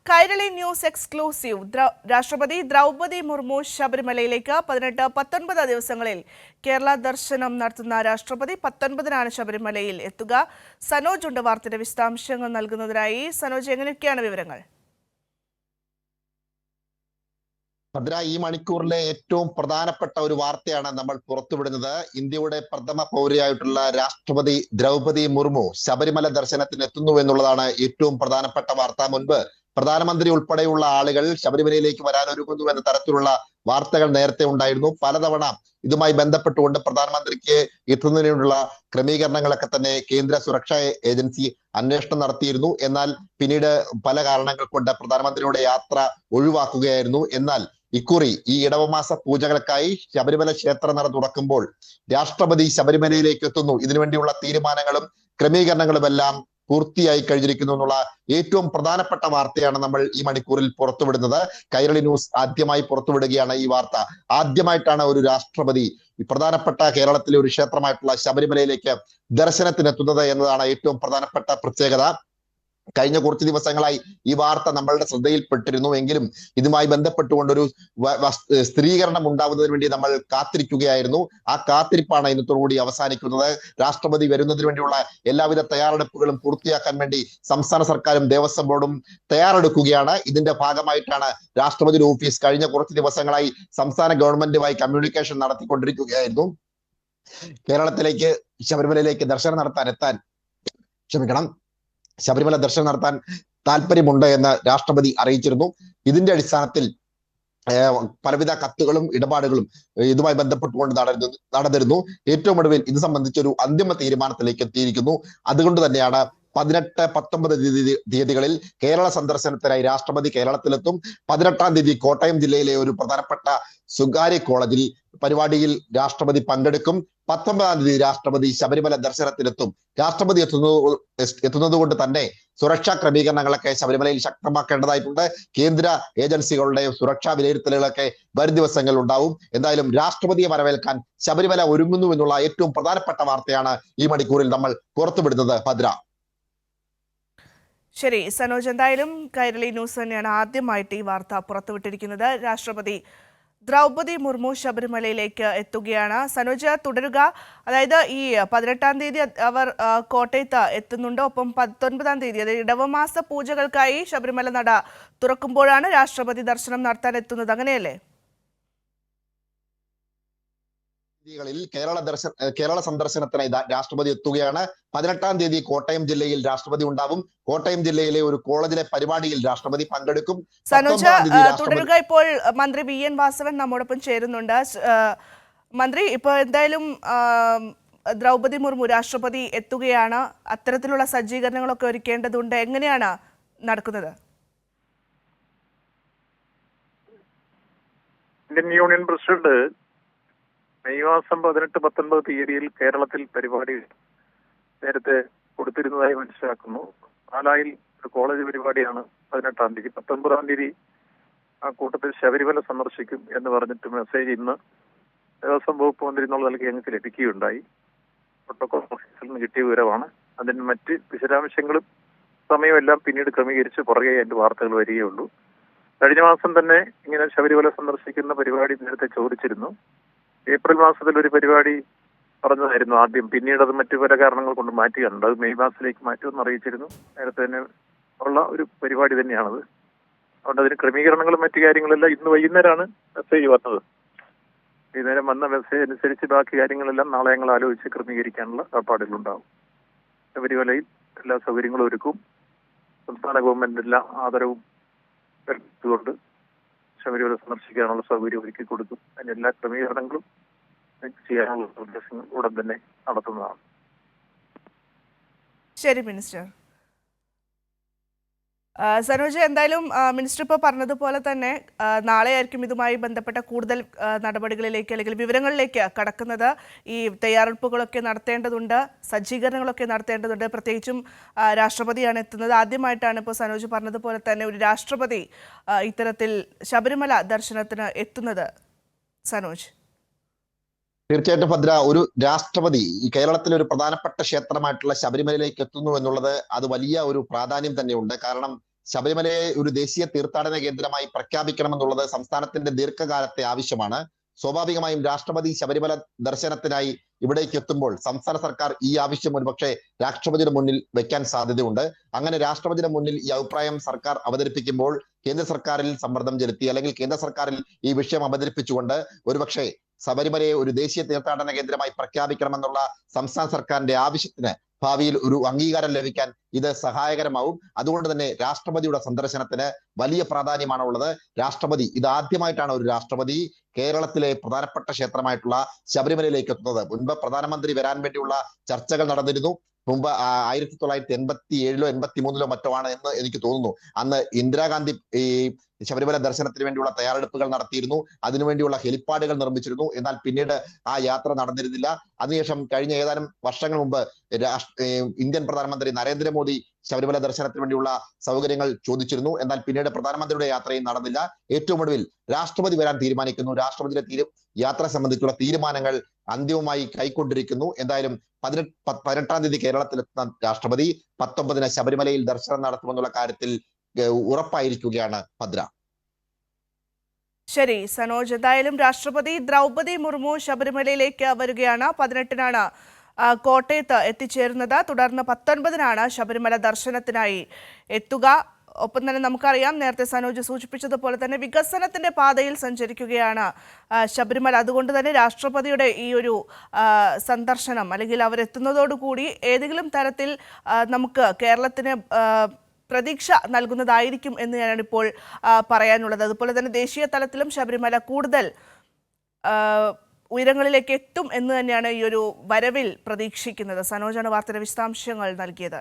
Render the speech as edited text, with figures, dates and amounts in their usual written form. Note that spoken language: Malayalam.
Kairali news exclusive. രാഷ്ട്രപതി ദ്രൗപദി മുർമു ശബരിമലയിലേക്ക് 18-19 ദിവസങ്ങളിൽ കേരള ദർശനം നടത്തുന്ന രാഷ്ട്രപതി 19-നാണ് ശബരിമലയിൽ എത്തുക. സനോജ് ഉണ്ട് വാർത്തയുടെ വിശദാംശങ്ങൾ നൽകുന്നതിനായി. സനോജ്, എങ്ങനെയൊക്കെയാണ് വിവരങ്ങൾ? ഭദ്ര, ഈ മണിക്കൂറിലെ ഏറ്റവും പ്രധാനപ്പെട്ട ഒരു വാർത്തയാണ് നമ്മൾ പുറത്തുവിടുന്നത്. ഇന്ത്യയുടെ പ്രഥമ പൗരയായിട്ടുള്ള രാഷ്ട്രപതി ദ്രൗപദി മുർമു ശബരിമല ദർശനത്തിന് എത്തുന്നു എന്നുള്ളതാണ് ഏറ്റവും പ്രധാനപ്പെട്ട വാർത്ത. മുൻപ് പ്രധാനമന്ത്രി ഉൾപ്പെടെയുള്ള ആളുകൾ ശബരിമലയിലേക്ക് വരാനൊരുങ്ങുന്നു എന്ന തരത്തിലുള്ള വാർത്തകൾ നേരത്തെ ഉണ്ടായിരുന്നു. പലതവണ ഇതുമായി ബന്ധപ്പെട്ടുകൊണ്ട് പ്രധാനമന്ത്രിക്ക് എത്തുന്നതിനുള്ള ക്രമീകരണങ്ങളൊക്കെ തന്നെ കേന്ദ്ര സുരക്ഷാ ഏജൻസി അന്വേഷണം നടത്തിയിരുന്നു. എന്നാൽ പിന്നീട് പല കാരണങ്ങൾ കൊണ്ട് പ്രധാനമന്ത്രിയുടെ യാത്ര ഒഴിവാക്കുകയായിരുന്നു. എന്നാൽ ഇക്കുറി ഈ ഇടവമാസ പൂജകൾക്കായി ശബരിമല ക്ഷേത്രനട തുറക്കുമ്പോൾ രാഷ്ട്രപതി ശബരിമലയിലേക്ക് എത്തുന്നു. ഇതിനുവേണ്ടിയുള്ള തീരുമാനങ്ങളും ക്രമീകരണങ്ങളും എല്ലാം പൂർത്തിയായി കഴിഞ്ഞിരിക്കുന്നു എന്നുള്ള ഏറ്റവും പ്രധാനപ്പെട്ട വാർത്തയാണ് നമ്മൾ ഈ മണിക്കൂറിൽ പുറത്തുവിടുന്നത്. കൈരളി ന്യൂസ് ആദ്യമായി പുറത്തുവിടുകയാണ് ഈ വാർത്ത. ആദ്യമായിട്ടാണ് ഒരു രാഷ്ട്രപതി പ്രധാനപ്പെട്ട കേരളത്തിലെ ഒരു ക്ഷേത്രമായിട്ടുള്ള ശബരിമലയിലേക്ക് ദർശനത്തിനെത്തുന്നത് എന്നതാണ് ഏറ്റവും പ്രധാനപ്പെട്ട പ്രത്യേകത. കഴിഞ്ഞ കുറച്ച് ദിവസങ്ങളായി ഈ വാർത്ത നമ്മളുടെ ശ്രദ്ധയിൽപ്പെട്ടിരുന്നു. എങ്കിലും ഇതുമായി ബന്ധപ്പെട്ടുകൊണ്ടൊരു സ്ഥിരീകരണം ഉണ്ടാവുന്നതിന് വേണ്ടി നമ്മൾ കാത്തിരിക്കുകയായിരുന്നു. ആ കാത്തിരിപ്പാണ് ഇന്നത്തോടുകൂടി അവസാനിക്കുന്നത്. രാഷ്ട്രപതി വരുന്നതിന് വേണ്ടിയുള്ള എല്ലാവിധ തയ്യാറെടുപ്പുകളും പൂർത്തിയാക്കാൻ വേണ്ടി സംസ്ഥാന സർക്കാരും ദേവസ്വം ബോർഡും തയ്യാറെടുക്കുകയാണ്. ഇതിന്റെ ഭാഗമായിട്ടാണ് രാഷ്ട്രപതിയുടെ ഓഫീസ് കഴിഞ്ഞ കുറച്ച് ദിവസങ്ങളായി സംസ്ഥാന ഗവൺമെന്റുമായി കമ്മ്യൂണിക്കേഷൻ നടത്തിക്കൊണ്ടിരിക്കുകയായിരുന്നു. കേരളത്തിലേക്ക് ശബരിമലയിലേക്ക് ശബരിമല ദർശനം നടത്താൻ താല്പര്യമുണ്ട് എന്ന് രാഷ്ട്രപതി അറിയിച്ചിരുന്നു. ഇതിന്റെ അടിസ്ഥാനത്തിൽ പലവിധ കത്തുകളും ഇടപാടുകളും ഇതുമായി ബന്ധപ്പെട്ടുകൊണ്ട് നടന്നിരുന്നു. ഏറ്റവും ഒടുവിൽ ഇത് സംബന്ധിച്ചൊരു അന്തിമ തീരുമാനത്തിലേക്ക് എത്തിയിരിക്കുന്നു. അതുകൊണ്ട് തന്നെയാണ് 18-19 തീയതികളിൽ കേരള സന്ദർശനത്തിനായി രാഷ്ട്രപതി കേരളത്തിലെത്തും. 18-ാം തീയതി കോട്ടയം ജില്ലയിലെ ഒരു പ്രധാനപ്പെട്ട സ്വകാര്യ കോളേജിൽ പരിപാടിയിൽ രാഷ്ട്രപതി പങ്കെടുക്കും. 19-ാം തീയതി രാഷ്ട്രപതി ശബരിമല ദർശനത്തിലെത്തും. രാഷ്ട്രപതി എത്തുന്നത് കൊണ്ട് തന്നെ സുരക്ഷാ ക്രമീകരണങ്ങളൊക്കെ ശബരിമലയിൽ ശക്തമാക്കേണ്ടതായിട്ടുണ്ട്. കേന്ദ്ര ഏജൻസികളുടെ സുരക്ഷാ വിലയിരുത്തലുകളൊക്കെ വരും ദിവസങ്ങളിൽ ഉണ്ടാവും. എന്തായാലും രാഷ്ട്രപതിയെ വരവേൽക്കാൻ ശബരിമല ഒരുങ്ങുന്നു എന്നുള്ള ഏറ്റവും പ്രധാനപ്പെട്ട വാർത്തയാണ് ഈ മണിക്കൂറിൽ നമ്മൾ പുറത്തുവിടുന്നത്. ഭദ്ര. ശരി സനോജ്, എന്തായാലും കൈരളി ന്യൂസ് തന്നെയാണ് ആദ്യമായിട്ട് ഈ വാർത്ത പുറത്തുവിട്ടിരിക്കുന്നത്. രാഷ്ട്രപതി ദ്രൗപദി മുർമു ശബരിമലയിലേക്ക് എത്തുകയാണ്. സനോജ് തുടരുക. അതായത് ഈ 18-ാം തീയതി അവർ കോട്ടയത്ത് എത്തുന്നുണ്ട്. ഒപ്പം 19-ാം തീയതി, അതായത് ഇടവമാസ പൂജകൾക്കായി ശബരിമല നട തുറക്കുമ്പോഴാണ് രാഷ്ട്രപതി ദർശനം നടത്താൻ എത്തുന്നത്, അങ്ങനെയല്ലേ? കേരള സന്ദർശനത്തിനായി രാഷ്ട്രപതി എത്തുകയാണ്. 18-ാം തീയതി കോട്ടയം ജില്ലയിൽ രാഷ്ട്രപതി ഉണ്ടാവും. കോട്ടയം ജില്ലയിലെ ഒരു കോളേജിലെ പരിപാടിയിൽ രാഷ്ട്രപതി പങ്കെടുക്കും. സനോജ് തുടരുക. ഇപ്പോൾ മന്ത്രി VN വാസവൻ നമ്മോടൊപ്പം ചേരുന്നുണ്ട്. മന്ത്രി, ഇപ്പോൾ എന്തായാലും ദ്രൗപദി മുർമു രാഷ്ട്രപതി എത്തുകയാണ്. അത്തരത്തിലുള്ള സജ്ജീകരണങ്ങളൊക്കെ ഒരുക്കേണ്ടതുണ്ട്. എങ്ങനെയാണ് നടക്കുന്നത്? ഇന്ത്യൻ യൂണിയൻ പ്രസിഡന്റ് മെയ് മാസം 18-19 തീയതിയിൽ കേരളത്തിൽ പരിപാടി നേരത്തെ കൊടുത്തിരുന്നതായി മനസ്സിലാക്കുന്നു. പാലായിൽ ഒരു കോളേജ് പരിപാടിയാണ് 18-ാം തീയതി. 19-ാം തീയതി ആ കൂട്ടത്തിൽ ശബരിമല സന്ദർശിക്കും എന്ന് പറഞ്ഞിട്ട് മെസ്സേജ് ഇന്ന് ദേവസ്വം വകുപ്പ് മന്ത്രി എന്നുള്ള നിലയ്ക്ക് ഞങ്ങൾക്ക് ലഭിക്കുകയുണ്ടായി. പ്രോട്ടോകോൾ ഓഫീസിൽ നിന്ന് കിട്ടിയ വിവരമാണ്. അതിന് മറ്റ് വിശദാംശങ്ങളും സമയമെല്ലാം പിന്നീട് ക്രമീകരിച്ച് പുറകെ അതിന്റെ വാർത്തകൾ വരികയുള്ളൂ. കഴിഞ്ഞ മാസം തന്നെ ഇങ്ങനെ ശബരിമല സന്ദർശിക്കുന്ന പരിപാടി നേരത്തെ ചോദിച്ചിരുന്നു. ഏപ്രിൽ മാസത്തിൽ ഒരു പരിപാടി പറഞ്ഞതായിരുന്നു ആദ്യം. പിന്നീട് അത് മറ്റു പല കാരണങ്ങൾ കൊണ്ട് മാറ്റുകയുണ്ട്. അത് മെയ് മാസത്തിലേക്ക് മാറ്റുമെന്ന് അറിയിച്ചിരുന്നു. നേരത്തെ തന്നെ ഉള്ള ഒരു പരിപാടി തന്നെയാണത്. അതുകൊണ്ട് അതിന് ക്രമീകരണങ്ങളും മറ്റു കാര്യങ്ങളെല്ലാം ഇന്ന് വൈകുന്നേരമാണ് മെസ്സേജ് വന്നത്. വൈകുന്നേരം വന്ന മെസ്സേജ് അനുസരിച്ച് ബാക്കി കാര്യങ്ങളെല്ലാം നാളെ ഞങ്ങൾ ആലോചിച്ച് ക്രമീകരിക്കാനുള്ള ഏർപ്പാടുകളുണ്ടാവും. ശബരിമലയിൽ എല്ലാ സൗകര്യങ്ങളും ഒരുക്കും. സംസ്ഥാന ഗവൺമെന്റ് എല്ലാ ആദരവും കൊണ്ട് ശബരിമല സന്ദർശിക്കാനുള്ള സൗകര്യം ഒരുക്കി കൊടുക്കും. അതിന് എല്ലാ ക്രമീകരണങ്ങളും ചെയ്യാനുള്ള നിർദ്ദേശങ്ങൾ ഉടൻ തന്നെ നടത്തുന്നതാണ്. ശരി മിനിസ്റ്റർ. സനോജ്, എന്തായാലും മിനിസ്റ്റർ ഇപ്പോൾ പറഞ്ഞതുപോലെ തന്നെ നാളെയായിരിക്കും ഇതുമായി ബന്ധപ്പെട്ട കൂടുതൽ നടപടികളിലേക്ക് അല്ലെങ്കിൽ വിവരങ്ങളിലേക്ക് കടക്കുന്നത്. ഈ തയ്യാറെടുപ്പുകളൊക്കെ നടത്തേണ്ടതുണ്ട്, സജ്ജീകരണങ്ങളൊക്കെ നടത്തേണ്ടതുണ്ട്. പ്രത്യേകിച്ചും രാഷ്ട്രപതിയാണ് എത്തുന്നത്. ആദ്യമായിട്ടാണ് ഇപ്പോൾ സനോജ് പറഞ്ഞതുപോലെ തന്നെ ഒരു രാഷ്ട്രപതി ഇത്തരത്തിൽ ശബരിമല ദർശനത്തിന് എത്തുന്നത്. സനോജ്. തീർച്ചയായിട്ടും ഭദ്ര, ഒരു രാഷ്ട്രപതി ഈ കേരളത്തിലെ ഒരു പ്രധാനപ്പെട്ട ക്ഷേത്രമായിട്ടുള്ള ശബരിമലയിലേക്ക് എത്തുന്നു എന്നുള്ളത് അത് വലിയ ഒരു പ്രാധാന്യം തന്നെയുണ്ട്. കാരണം ശബരിമലയെ ഒരു ദേശീയ തീർത്ഥാടന കേന്ദ്രമായി പ്രഖ്യാപിക്കണമെന്നുള്ളത് സംസ്ഥാനത്തിന്റെ ദീർഘകാലത്തെ ആവശ്യമാണ്. സ്വാഭാവികമായും രാഷ്ട്രപതി ശബരിമല ദർശനത്തിനായി ഇവിടേക്ക് എത്തുമ്പോൾ സംസ്ഥാന സർക്കാർ ഈ ആവശ്യം ഒരുപക്ഷെ രാഷ്ട്രപതിയുടെ മുന്നിൽ വെക്കാൻ സാധ്യതയുണ്ട്. അങ്ങനെ രാഷ്ട്രപതിയുടെ മുന്നിൽ ഈ അഭിപ്രായം സർക്കാർ അവതരിപ്പിക്കുമ്പോൾ കേന്ദ്ര സർക്കാരിൽ സമ്മർദ്ദം ചെലുത്തി അല്ലെങ്കിൽ കേന്ദ്ര സർക്കാരിൽ ഈ വിഷയം അവതരിപ്പിച്ചുകൊണ്ട് ഒരുപക്ഷെ ശബരിമലയെ ഒരു ദേശീയ തീർത്ഥാടന കേന്ദ്രമായി പ്രഖ്യാപിക്കണമെന്നുള്ള സംസ്ഥാന സർക്കാരിന്റെ ആവശ്യത്തിന് ഭാവിയിൽ ഒരു അംഗീകാരം ലഭിക്കാൻ ഇത് സഹായകരമാവും. അതുകൊണ്ട് തന്നെ രാഷ്ട്രപതിയുടെ സന്ദർശനത്തിന് വലിയ പ്രാധാന്യമാണ് ഉള്ളത്. രാഷ്ട്രപതി ഇതാദ്യമായിട്ടാണ് ഒരു രാഷ്ട്രപതി കേരളത്തിലെ പ്രധാനപ്പെട്ട ക്ഷേത്രമായിട്ടുള്ള ശബരിമലയിലേക്ക് എത്തുന്നത്. മുൻപ് പ്രധാനമന്ത്രി വരാൻ വേണ്ടിയുള്ള ചർച്ചകൾ നടന്നിരുന്നു. മുമ്പ് 1987-ലോ 83-ലോ മറ്റോ ആണ് എന്ന് എനിക്ക് തോന്നുന്നു. അന്ന് ഇന്ദിരാഗാന്ധി ഈ ശബരിമല ദർശനത്തിന് വേണ്ടിയുള്ള തയ്യാറെടുപ്പുകൾ നടത്തിയിരുന്നു. അതിനുവേണ്ടിയുള്ള ഹെലിപ്പാഡുകൾ നിർമ്മിച്ചിരുന്നു. എന്നാൽ പിന്നീട് ആ യാത്ര നടന്നിരുന്നില്ല. അതിനുശേഷം കഴിഞ്ഞ ഏതാനും വർഷങ്ങൾ മുമ്പ് ഇന്ത്യൻ പ്രധാനമന്ത്രി നരേന്ദ്രമോദി ശബരിമല ദർശനത്തിന് വേണ്ടിയുള്ള സൗകര്യങ്ങൾ ചോദിച്ചിരുന്നു. എന്നാൽ പിന്നീട് പ്രധാനമന്ത്രിയുടെ യാത്രയും നടന്നില്ല. ഏറ്റവും ഒടുവിൽ രാഷ്ട്രപതി വരാൻ തീരുമാനിക്കുന്നു. രാഷ്ട്രപതിയുടെ യാത്ര സംബന്ധിച്ചുള്ള തീരുമാനങ്ങൾ അന്തിമമായി കൈക്കൊണ്ടിരിക്കുന്നു. എന്തായാലും 18-ാം തീയതി കേരളത്തിലെത്തുന്ന രാഷ്ട്രപതി 19-ന് ശബരിമലയിൽ ദർശനം നടത്തുമെന്നുള്ള കാര്യത്തിൽ ഉറപ്പായിരിക്കുകയാണ് ഭദ്ര. ശരി സനോജ്, എന്തായാലും രാഷ്ട്രപതി ദ്രൗപദി മുർമു ശബരിമലയിലേക്ക് വരികയാണ്. 18-നാണ് കോട്ടയത്ത് എത്തിച്ചേരുന്നത്. തുടർന്ന് 19-നാണ് ശബരിമല ദർശനത്തിനായി എത്തുക. ഒപ്പം തന്നെ നമുക്കറിയാം, നേരത്തെ സനോജ് സൂചിപ്പിച്ചതുപോലെ തന്നെ വികസനത്തിന്റെ പാതയിൽ സഞ്ചരിക്കുകയാണ് ശബരിമല. അതുകൊണ്ട് തന്നെ രാഷ്ട്രപതിയുടെ ഈ ഒരു സന്ദർശനം അല്ലെങ്കിൽ അവരെത്തുന്നതോടുകൂടി ഏതെങ്കിലും തരത്തിൽ നമുക്ക് കേരളത്തിന് പ്രതീക്ഷ നൽകുന്നതായിരിക്കും എന്ന് ഞാനാണ് ഇപ്പോൾ പറയാനുള്ളത്. അതുപോലെ തന്നെ ദേശീയ തലത്തിലും ശബരിമല കൂടുതൽ ഉയരങ്ങളിലേക്ക് എത്തും എന്ന് തന്നെയാണ് ഈ ഒരു വരവിൽ പ്രതീക്ഷിക്കുന്നത്. സനോജാണ് വാർത്തയുടെ വിശദാംശങ്ങൾ നൽകിയത്.